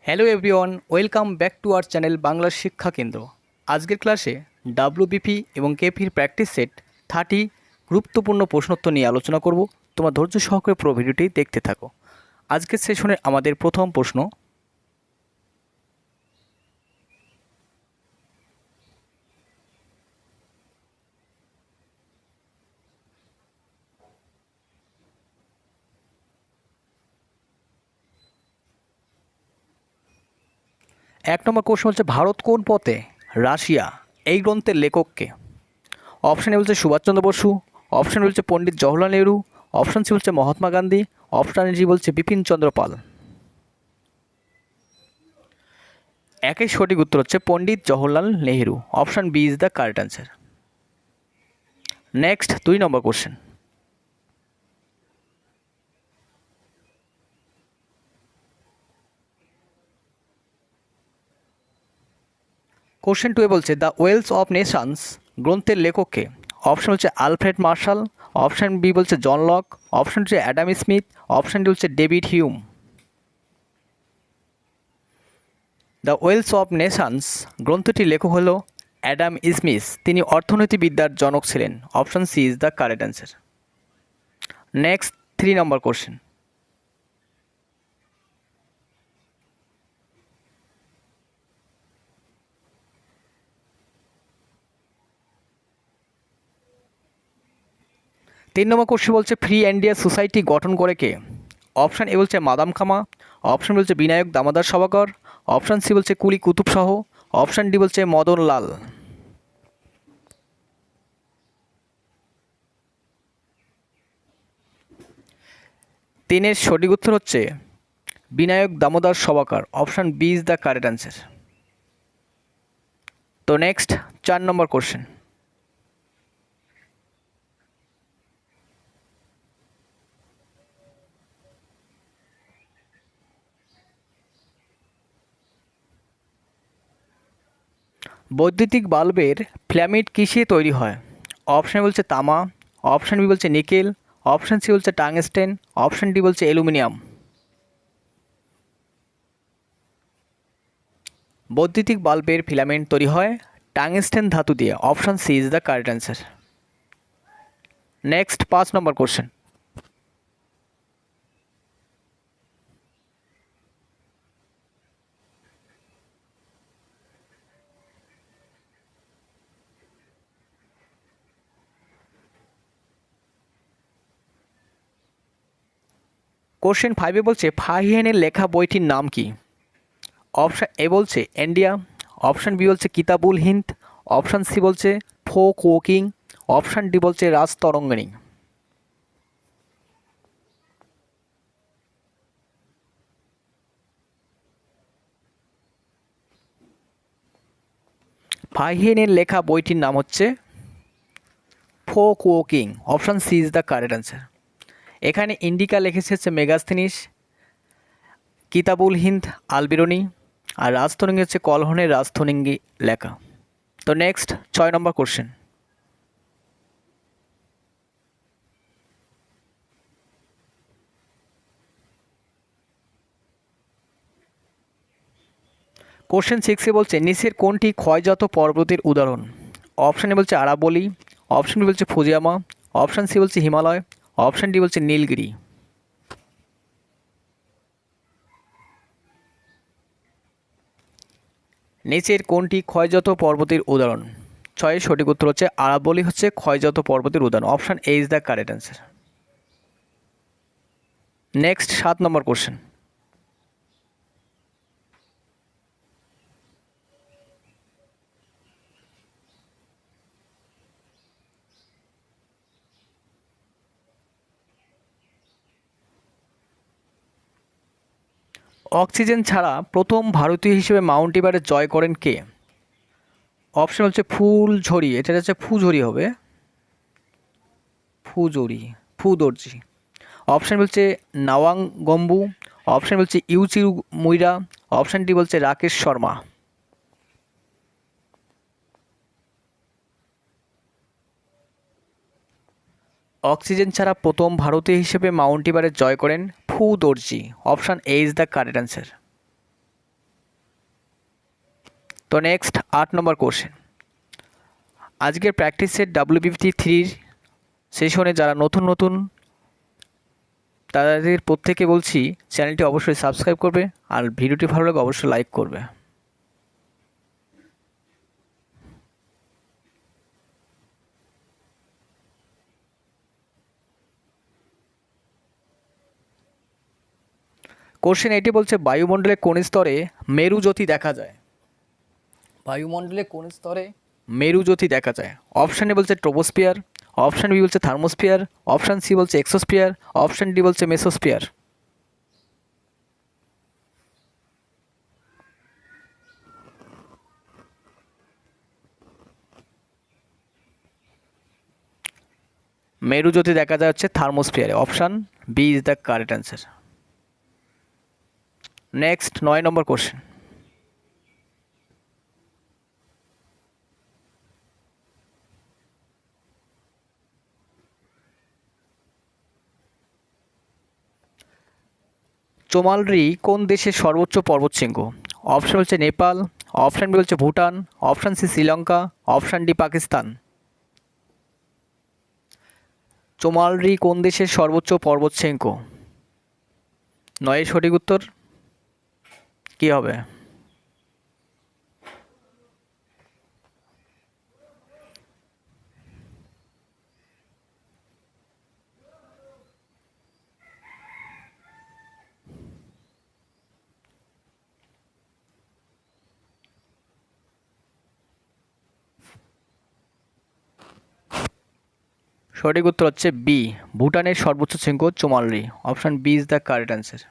Hello everyone, welcome back to our channel Bangla শিক্ষা কেন্দ্র। আজকের ক্লাসে ডাব্লিউবিপি এবং কেপির প্র্যাকটিস সেট 30 গুরুত্বপূর্ণ প্রশ্নোত্তর নিয়ে আলোচনা করব। তোমার ধৈর্য সহকারে পুরো ভিডিওটি দেখতে থাকো। আজকের সেশনে আমাদের প্রথম প্রশ্ন, এক নম্বর কোশ্চেন হচ্ছে ভারত কোন পথে রাশিয়া এই গ্রন্থের লেখককে? অপশান এ বলছে সুভাষচন্দ্র বসু, অপশান বলছে পণ্ডিত জওহরলাল নেহরু, অপশান সি বলছে মহাত্মা গান্ধী, অপশান জি বলছে বিপিন চন্দ্র পাল। একই সঠিক উত্তর হচ্ছে Pandit Jawaharlal Nehru. Option B is the correct answer. Next 2 নম্বর কোশ্চেন, কোশ্চেন 2 বলছে দ্য ওয়েলস অফ নেশনস গ্রন্থের লেখককে? অপশান হচ্ছে আলফ্রেড মার্শাল, অপশান বি বলছে জন লক, অপশান হচ্ছে অ্যাডাম স্মিথ, অপশান ডি হচ্ছে David Hume. The Wealth of Nations গ্রন্থটির লেখক হলো অ্যাডাম স্মিথ। তিনি অর্থনীতিবিদ্যার জনক ছিলেন। Option C is the correct answer. Next 3 নম্বর কোশ্চেন, তিন নম্বর কোশ্চেন বলছে ফ্রি ইন্ডিয়া সোসাইটি গঠন করে কে? অপশান এ বলছে মাদাম খামা, অপশান বলছে বিনায়ক দামোদর সভাকর, অপশান সি বলছে কুলি কুতুব শাহ, অপশান ডি বলছে মদন লাল। তিনের সঠিক উত্তর হচ্ছে Vinayak Damodar Savarkar. Option B is the correct answer. তো নেক্সট 4 নম্বর কোশ্চেন, বৈদ্যুতিক বাল্বের ফিলামেন্ট কিসে তৈরি হয়? অপশান বলছে তামা, অপশান বি বলছে নিকেল, অপশান সি বলছে টাংস্টেন, অপশান ডি বলছে অ্যালুমিনিয়াম। বৈদ্যুতিক বাল্বের ফিলামেন্ট তৈরি হয় টাংস্টেন ধাতু দিয়ে। Option C is the correct answer. Next 5 নম্বর কোশ্চেন, কোশ্চেন 5 বলছে ফাহিয়েনের লেখা বইটির নাম কি? অপশান এ বলছে ইন্ডিয়া, অপশান বি বলছে কিতাবুল হিন্দ, অপশান সি বলছে ফোক ওয়াকিং, অপশান ডি বলছে রাজতরঙ্গিনী। ফাহিয়েনের লেখা বইটির নাম হচ্ছে ফোক ওয়াকিং। Option C is the correct answer. এখানে ইন্ডিকা লিখেছে হচ্ছে মেগাস্থিনিস, কিতাবুল হিন্দ আলবিরনি, আর রাজতরঙ্গী হচ্ছে কলহনের রাজতরঙ্গী লেখা। তো নেক্সট 6 নম্বর কোশ্চেন, কোশ্চেন 6 বলছে নিচের কোনটি ক্ষয়জাত পর্বতের উদাহরণ? অপশানে বলছে আরাবলি, অপশান বি বলছে ফুজিয়ামা, অপশান সি বলছে হিমালয়, অপশান ডি বলছে নীলগিরি। নিচের কোনটি ক্ষয়জাত পর্বতের উদাহরণ? 6 সঠিক উত্তর হচ্ছে আরাবলি হচ্ছে ক্ষয়জাত পর্বতের উদাহরণ। Option A is the correct answer. Next 7 number question, oxygen ছাড়া প্রথম ভারতীয় হিসেবে মাউন্ট এভারেস্ট জয় করেন কে? অপশন হচ্ছে ফুলঝড়ি, এটা হচ্ছে ফুঝড়ি হবে, ফুদর্জি। অপশান বলছে নাওয়াং গম্বু, অপশান বলছে ইউচিউ মুইরা, অপশান ডি বলছে রাকেশ শর্মা। অক্সিজেন ছাড়া প্রথম ভারতীয় হিসেবে মাউন্ট এভারেস্ট জয় করেন Phu Dorji. Option A is the correct answer. তো নেক্সট 8 নম্বর কোশ্চেন। আজকের প্র্যাকটিসের WBPT3 সেশনে যারা নতুন তাদের প্রত্যেকে বলছি চ্যানেলটি অবশ্যই সাবস্ক্রাইব করবে, আর ভিডিওটি ভালো লাগলে অবশ্যই লাইক করবে। কোশ্চেন এটি বলছে বায়ুমণ্ডলে কোন স্তরে মেরুজ্যোতি দেখা যায়? বায়ুমণ্ডলে কোন স্তরে মেরুজ্যোতি দেখা যায়? অপশান এ বলছে ট্রোপোস্ফিয়ার, অপশান বি বলছে থার্মোস্ফিয়ার, অপশান সি বলছে এক্সোস্ফিয়ার, অপশান ডি বলছে মেসোস্ফিয়ার। মেরুজ্যোতি দেখা যায় হচ্ছে থার্মোস্ফিয়ারে। Option B is the correct answer. Next 9 নম্বর কোশ্চেন। চোমালরি কোন দেশের সর্বোচ্চ পর্বতশৃঙ্গ? অপশান বলছে নেপাল, অপশান বি বলছে Bhutan, option C Sri Lanka, option D Pakistan. Chomolhari কোন দেশের সর্বোচ্চ পর্বতশৃঙ্গ? 9 সঠিক উত্তর কী হবে? সঠিক উত্তর হচ্ছে বি, ভুটানের সর্বোচ্চ শৃঙ্গ Chomolhari. Option B is the correct answer.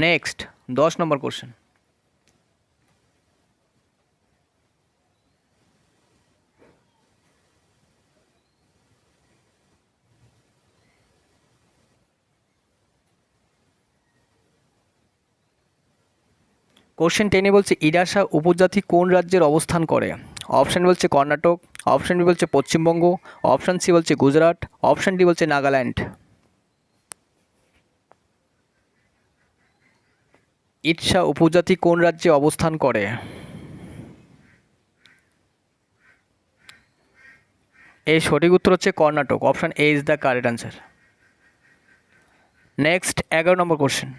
Next 10 নম্বর কোশ্চেন। কোশ্চেন 10 বলছে ইডাসা উপজাতি কোন রাজ্যের অবস্থান করে? অপশান বলছে কর্ণাটক, অপশান বি বলছে পশ্চিমবঙ্গ, অপশান সি বলছে গুজরাট, অপশান ডি বলছে নাগাল্যান্ড। ইডসা উপজাতি কোন রাজ্যে অবস্থান করে? এই সঠিক উত্তর হচ্ছে Karnataka. Option A is the correct answer. Next 11 number question.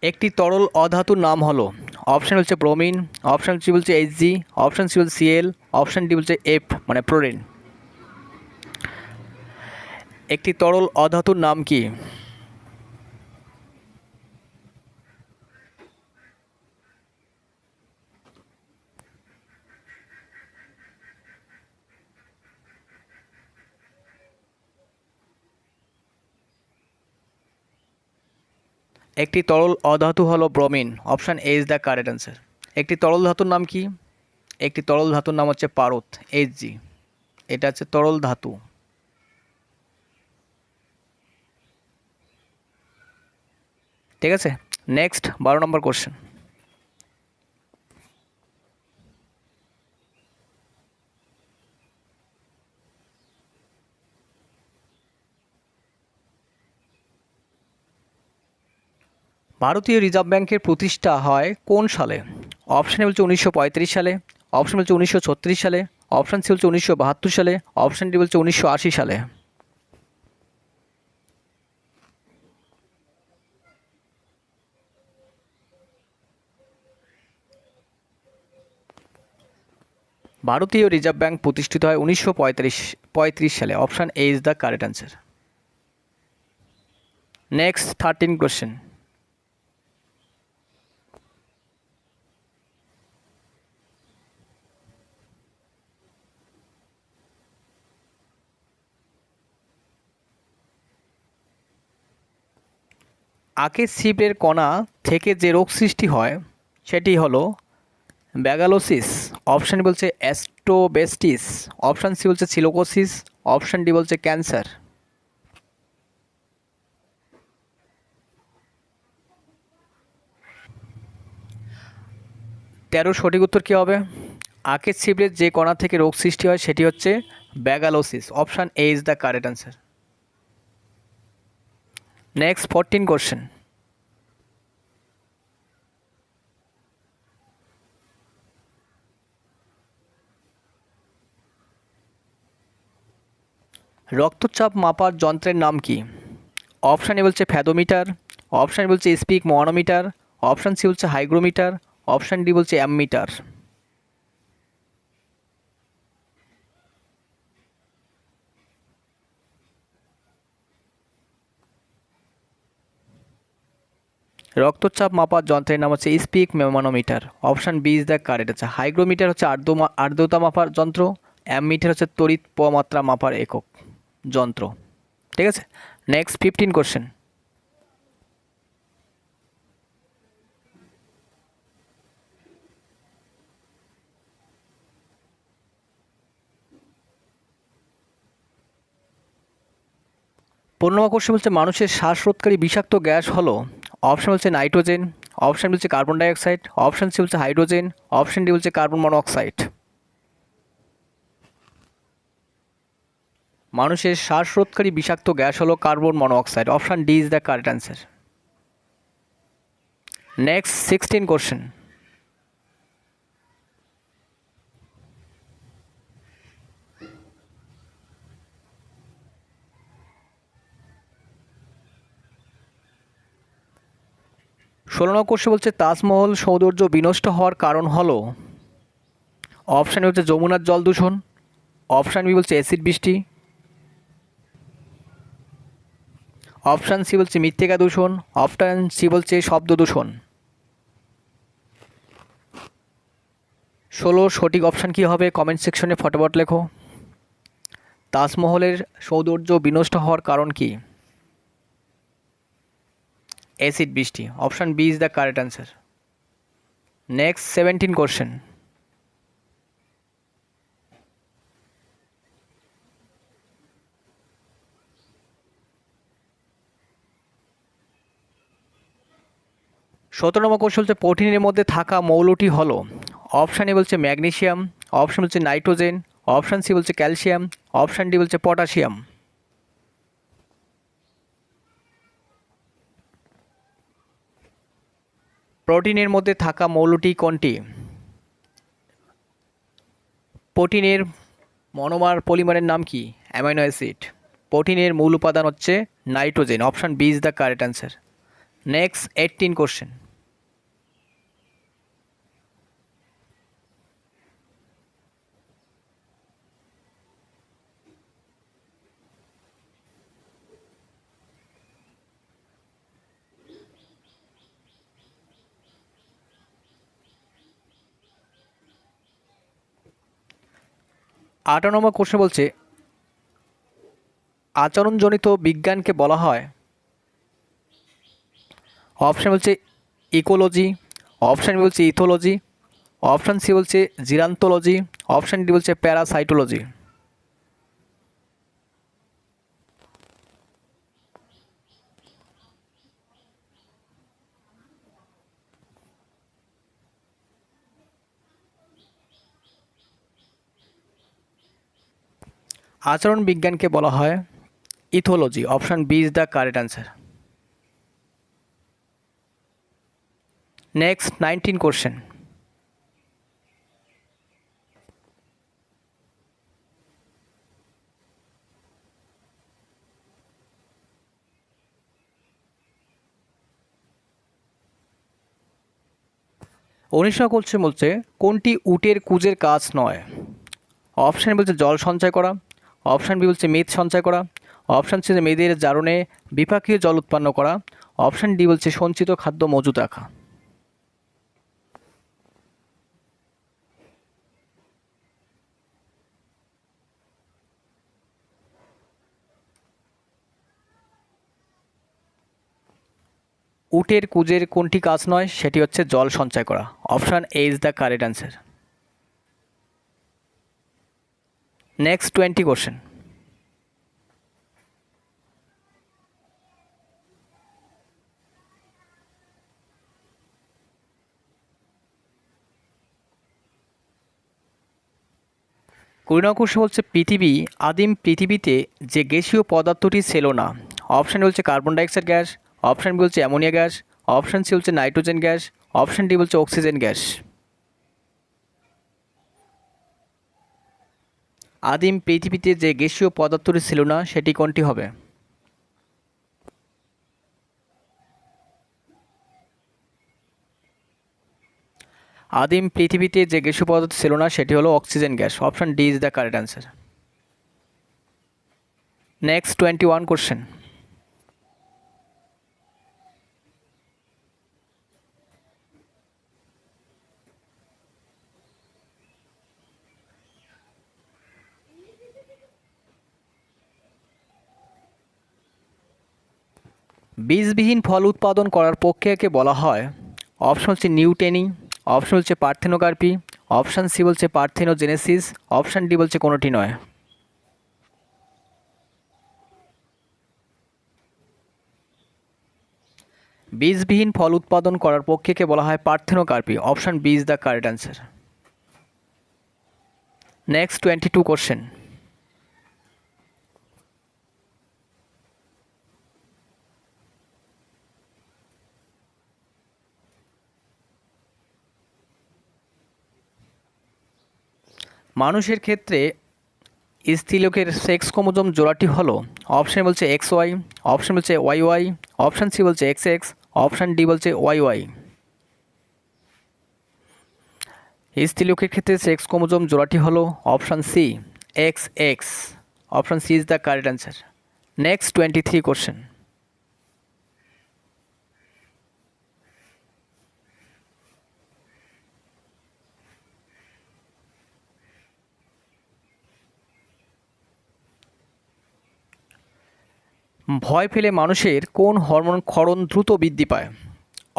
একটি তরল অধাতুর নাম হলো? অপশান হচ্ছে ব্রোমিন, অপশান সি বলছে HG, অপশান সি বলছে Cl, অপশান ডি বলছে F মানে ফ্লোরিন। একটি তরল অধাতুর নাম কি? একটি তরল অধাতু হলো bromine. Option A is the correct answer. একটি তরল ধাতুর নাম কি? একটি তরল ধাতুর নাম হচ্ছে পারদ, HG। এটা হচ্ছে তরল ধাতু। ঠিক আছে, নেক্সট 12 নম্বর কোশ্চেন। ভারতীয় রিজার্ভ ব্যাংকের প্রতিষ্ঠা হয় কোন সালে? অপশানে বলছে 1935 সালে, অপশান বলছে 1936 সালে, অপশান সি বলছে 1972 সালে, অপশান ডি বলছে 1980 সালে। ভারতীয় রিজার্ভ ব্যাংক প্রতিষ্ঠিত হয় 1935 সালে। Option A is the correct answer. Next 13 question. আখের ছিপের কণা থেকে যে রোগ সৃষ্টি হয় সেটি হলো ব্যাগালোসিস, অপশান বলছে অ্যাস্ট্রোবেস্টিস, অপশান সি বলছে সিলোকোসিস, অপশান ডি বলছে ক্যান্সার। 13 সঠিক উত্তর কী হবে? আখের ছিপের যে কণা থেকে রোগ সৃষ্টি হয় সেটি হচ্ছে bagassosis, option A is the correct answer. Next 14 question. রক্তচাপ মাপার যন্ত্রের নাম কি? অপশান এ বলছে ফ্যাদোমিটার, অপশান বলছে স্পিক মনোমিটার, অপশান সি বলছে হাইগ্রোমিটার, অপশান ডি বলছে অ্যামমিটার। রক্তচাপ মাপার যন্ত্রের নাম হচ্ছে sphygmomanometer, option B is the correct আছে। হাইগ্রোমিটার হচ্ছে আর্দ্রতা মাপার যন্ত্র, অ্যামমিটার হচ্ছে তড়িৎ মাত্রা মাপার একক যন্ত্র। ঠিক আছে, নেক্সট 15 কোশ্চেন। পনেরো কোশ্চেন বলছে মানুষের শ্বাসরোধকারী বিষাক্ত গ্যাস হলো, অপশান বলছে নাইট্রোজেন, অপশান বলছে কার্বন ডাইঅক্সাইড, অপশান সি বলছে হাইড্রোজেন, অপশান ডি বলছে কার্বন মনোঅক্সাইড। মানুষের শ্বাসরোধকারী বিষাক্ত গ্যাস হলো carbon monoxide, option D is the correct answer. Next 16 question. 16 question বলছে তাজমহল সৌন্দর্য বিনষ্ট হওয়ার কারণ হলো, অপশান এ হচ্ছে যমুনার জল দূষণ, অপশান বি বলছে অ্যাসিড বৃষ্টি, অপশান সি বলছে মৃত্তিকা দূষণ, অপশান সি বলছে শব্দ দূষণ। 16 সঠিক অপশান কী হবে কমেন্ট সেকশনে ফটাফট লেখো। তাজমহলের সৌন্দর্য বিনষ্ট হওয়ার কারণ কি? অ্যাসিড বৃষ্টি, option B is the correct answer. Next 17 question. সতেরো নম্বর কোশ্চেন হচ্ছে প্রোটিনের মধ্যে থাকা মৌলটি হলো, অপশান এ বলছে ম্যাগনেসিয়াম, অপশান বলছে নাইট্রোজেন, অপশান সি বলছে ক্যালসিয়াম, অপশান ডি বলছে পটাশিয়াম। প্রোটিনের মধ্যে থাকা মৌলটি কোনটি? প্রোটিনের মনোমার পলিমারের নাম কি? Amino acid. প্রোটিনের মূল উপাদান হচ্ছে nitrogen, option B is the correct answer. Next 18 question. আট নম্বর কোশ্চেন বলছে আচরণজনিত বিজ্ঞানকে বলা হয়, অপশান বলছে ইকোলজি, অপশান বি বলছে ইথোলজি, অপশান সি বলছে জিরান্তোলজি, অপশান ডি বলছে প্যারাসাইটোলজি। আচরণ বিজ্ঞানকে বলা হয় ethology, option B is the correct answer. Next 19 question. উনিশশো কোশ্চেন বলছে কোনটি উটের কুজের কাজ নয়? অপশান বলছে জল সঞ্চয় করা, অপশান বি বলছে মেদ সঞ্চয় করা, অপশান সি মেয়েদের জারণে বিপাকীয় জল উৎপন্ন করা, অপশান ডি বলছে সঞ্চিত খাদ্য মজুত রাখা। উটের কুজের কোনটি কাজ নয়? সেটি হচ্ছে জল সঞ্চয় করা। Option A is the correct answer. Next 20 question. কুড়ি কোশ্চেন হচ্ছে আদিম পৃথিবীতে যে গ্যাসীয় পদার্থটি ছিল না। অপশান বলছে carbon dioxide gas, option B বলছে অ্যামোনিয়া গ্যাস, অপশান সি বলছে নাইট্রোজেন গ্যাস, অপশান ডি বলছে অক্সিজেন গ্যাস। আদিম পৃথিবীতে যে গ্যাসীয় পদার্থটি ছিল না সেটি কোনটি হবে? আদিম পৃথিবীতে যে গ্যাসীয় পদার্থ ছিল না সেটি হলো oxygen gas. Option D is the correct answer. Next 21 question. বীজবিহীন ফল উৎপাদন করার প্রক্রিয়াকে বলা হয়? অপশন হচ্ছে নিউটেনি, অপশন হচ্ছে পার্থেনোকার্পি, অপশান সি বলছে পার্থেনোজেনেসিস, অপশান ডি বলছে কোনোটি নয়। বীজবিহীন ফল উৎপাদন করার প্রক্রিয়াকে বলা হয় parthenocarpy. Option B is the correct answer. Next 22 question. মানুষের ক্ষেত্রে স্ত্রীলোকের সেক্স ক্রোমোজোম জোড়াটি হলো? অপশান বলছে এক্স ওয়াই, অপশান বলছে ওয়াই ওয়াই, অপশান সি বলছে এক্স এক্স, অপশান ডি বলছে ওয়াই ওয়াই। স্ত্রীলোকের ক্ষেত্রে সেক্স ক্রোমোজোম জোড়াটি হলো option C X X. Option C is the correct answer. Next 23 question. ভয় পেলে মানুষের কোন হরমোন ক্ষরণ দ্রুত বৃদ্ধি পায়?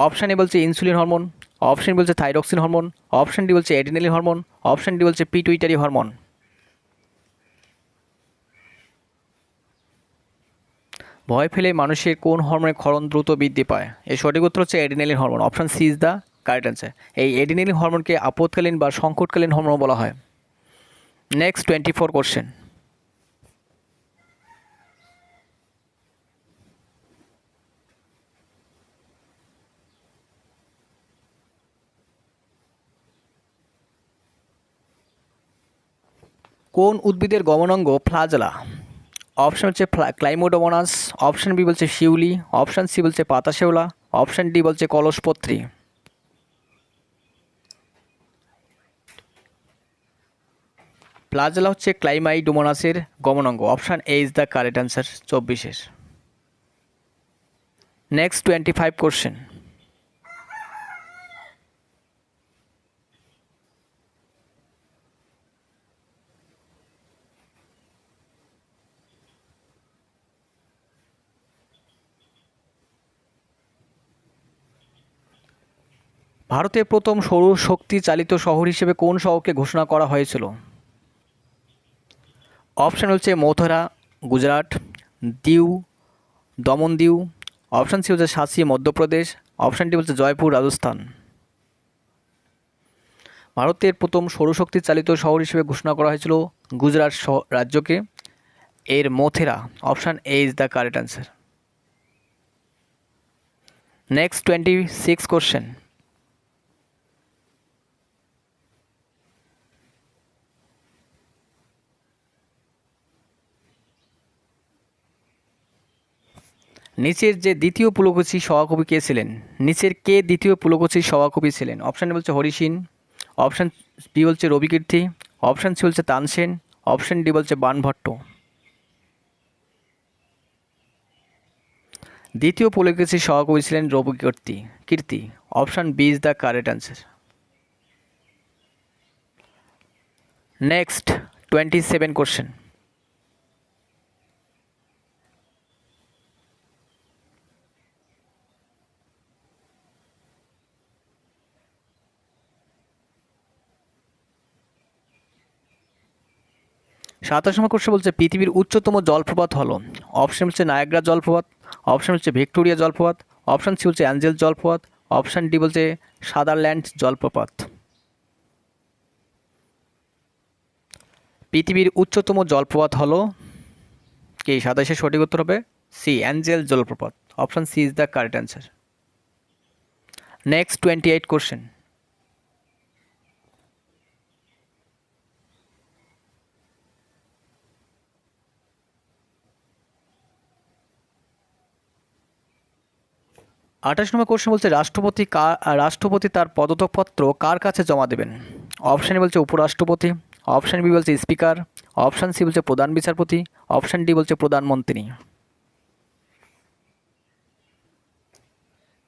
অপশান এ বলছে ইনসুলিন হরমোন, অপশান বলছে থাইরক্সিন হরমোন, অপশান ডি বলছে অ্যাড্রিনালিন হরমোন, অপশান ডি বলছে পিটুইটারি হরমোন। ভয় পেলে মানুষের কোন হরমোনের ক্ষরণ দ্রুত বৃদ্ধি পায়? এর সঠিক উত্তর হচ্ছে adrenaline hormone. Option C is the correct answer. এই অ্যাড্রিনালিন হরমোনকে আপদকালীন বা সংকটকালীন হরমোন বলা হয়। Next 24 question. কোন উদ্ভিদের গমনাঙ্গ ফ্লাজেলা? অপশান হচ্ছে ক্লাইমোডোমোনাস, অপশান বি বলছে শিউলি, অপশান সি বলছে পাতা শেওলা, অপশান ডি বলছে কলসপত্রী। ফ্লাজেলা হচ্ছে ক্লাইমাইডোমোনাসের গমনাঙ্গ। Option A is the correct answer 24-এর। Next 25 question. ভারতের প্রথম সৌরশক্তি চালিত শহর হিসেবে কোন শহরকে ঘোষণা করা হয়েছিল? অপশান হচ্ছে মথুরা গুজরাট, দিউ দমন দিউ, অপশান সি হচ্ছে সাঁচি মধ্যপ্রদেশ, অপশান ডি বলছে জয়পুর রাজস্থান। ভারতের প্রথম সৌরশক্তি চালিত শহর হিসেবে ঘোষণা করা হয়েছিল গুজরাট রাজ্যকে, এর Mathura. Option A is the correct answer. Next 26 question. নিচের যে দ্বিতীয় পুলকেশী সভাকবি কে ছিলেন? নিচের কে দ্বিতীয় পুলকেশী সভাকবি ছিলেন? অপশান বলছে হরিসিন, অপশান বি বলছে রবিকীর্তি, অপশান সি বলছে তানসেন, অপশান ডি বলছে বাণভট্ট। দ্বিতীয় পুলকেশী সভাকবি ছিলেন Ravikirti. Option B is the correct answer. Next 27 question. 27 number question বলছে পৃথিবীর উচ্চতম জলপ্রপাত হলো, অপশন হচ্ছে নায়াগ্রা জলপ্রপাত, অপশন হচ্ছে ভিক্টোরিয়া জলপ্রপাত, অপশন সি হচ্ছে অ্যাঞ্জেল জলপ্রপাত, অপশন ডি বলছে সাদারল্যান্ড জলপ্রপাত। পৃথিবীর উচ্চতম জলপ্রপাত হলো কি? 27 সঠিক উত্তর হবে সি, অ্যাঞ্জেল জলপ্রপাত। Option C is the correct answer. Next 28 question. আঠাশ নম্বর কোশ্চেন বলছে রাষ্ট্রপতি তার পদত্যাগপত্র কার কাছে জমা দেবেন? অপশান এ বলছে উপরাষ্ট্রপতি, অপশান বি বলছে স্পিকার, অপশান সি বলছে প্রধান বিচারপতি, অপশান ডি বলছে প্রধানমন্ত্রী।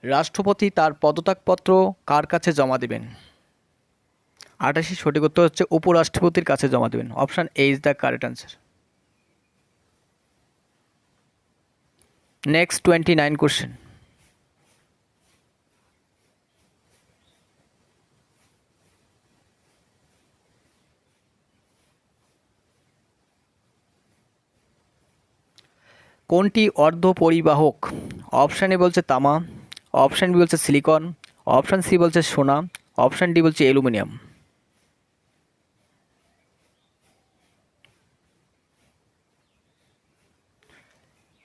রাষ্ট্রপতি তার পদত্যাগপত্র কার কাছে জমা দেবেন? 28 সঠিক উত্তর হচ্ছে উপরাষ্ট্রপতির কাছে জমা দেবেন। Option A is the correct answer. Next 29 question. কোনটি অর্ধপরিবাহক? অপশান এ বলছে তামা, অপশান বি বলছে সিলিকন, অপশান সি বলছে সোনা, অপশান ডি বলছে অ্যালুমিনিয়াম।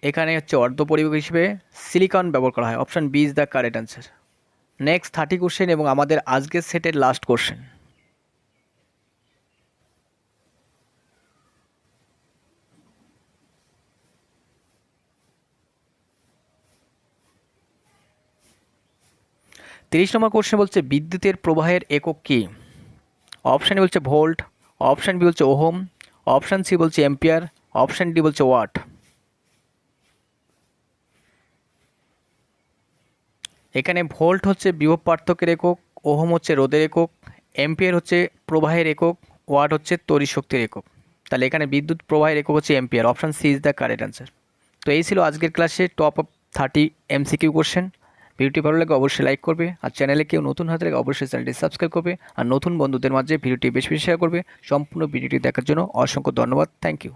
এখানে হচ্ছে অর্ধপরিবাহক হিসেবে সিলিকন ব্যবহার করা হয়। Option B is the correct answer. Next 30 question এবং আমাদের আজকের সেটের লাস্ট কোশ্চেন। তিরিশ নম্বর কোশ্চেন বলছে বিদ্যুতের প্রবাহের একক কী? অপশান এ বলছে ভোল্ট, অপশান বি বলছে ওহম, অপশান সি বলছে অ্যাম্পিয়ার, অপশান ডি বলছে ওয়াট। এখানে ভোল্ট হচ্ছে বিভব পার্থক্যের একক, ওহম হচ্ছে রোধের একক, অ্যাম্পিয়ার হচ্ছে প্রবাহের একক, ওয়াট হচ্ছে তড়িৎ শক্তির একক। তাহলে এখানে বিদ্যুৎ প্রবাহের একক হচ্ছে ampere. Option C is the correct answer. তো এই ছিল আজকের ক্লাসে টপ 30 MCQ কোশ্চেন। ভিডিওটি ভালো লাগে অবশ্যই লাইক করবে, আর চ্যানেলে কেউ নতুন হয়ে থাকলে অবশ্যই চ্যানেলটি সাবস্ক্রাইব করবে, আর নতুন বন্ধুদের মাঝে ভিডিওটি বেশি বেশি শেয়ার করবে। সম্পূর্ণ ভিডিওটি দেখার জন্য অসংখ্য ধন্যবাদ। Thank you.